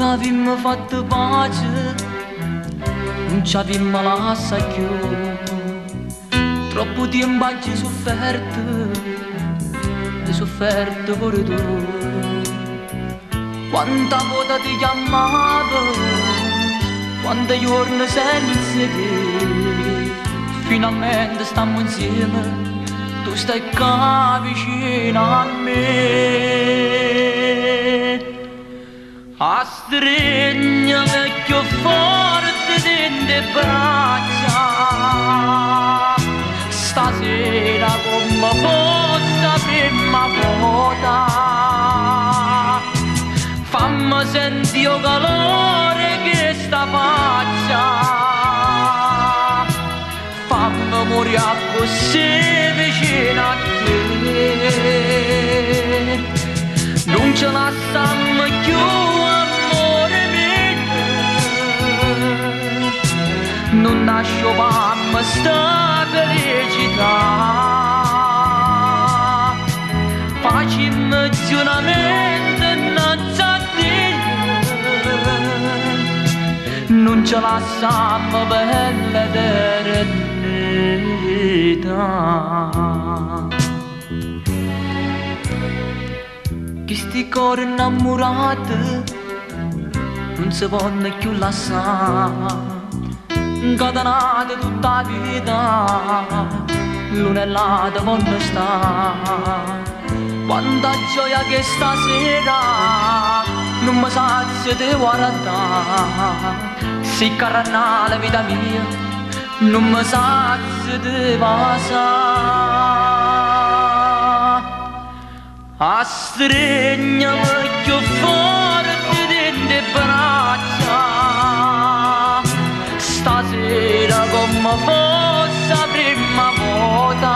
avemmo fatto pace, non ci avemmo lasciato più. Troppo tempo hai sofferto, hai sofferto pure tu. Quanta volta ti chiamavo, quante giorni senza te. Finalmente stiamo insieme, tu stai qua vicino a me. A stringermi più forte dentro le braccia, stasera come fosse la prima volta. Fammi sentire il calore che sta faccia, fammi morire così vicino a te. Non ce lasciamo più, amore mio, non nascevamo sta felicità. Facciamo giuramento innanzi a te, non ce lasciamo per l'eternità. Questi cuori innamorati non si possono più lasciare, incatenati tutta la vita, l'uno e l'altro vogliono stare. Quanta gioia che stasera non mi sazio di guardare, si carnale vita mia, non mi sazio di passare. A stringermi più forte dentro le braccia, stasera come fosse la prima volta.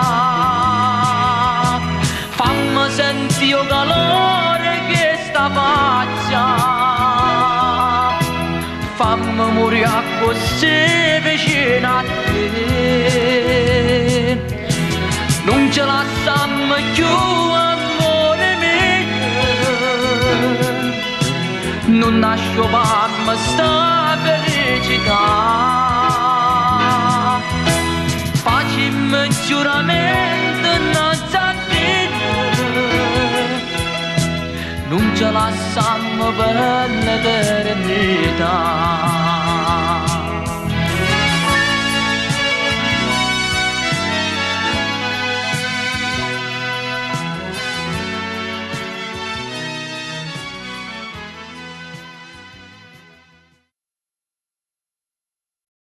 Fammi sentire il calore che sta faccia, fammi morire così vicino a te. Non ce lasciamo più, non nascevamo sta felicità. Facciamo un giuramento innanzi a te, non ce lasciamo per l'eternità.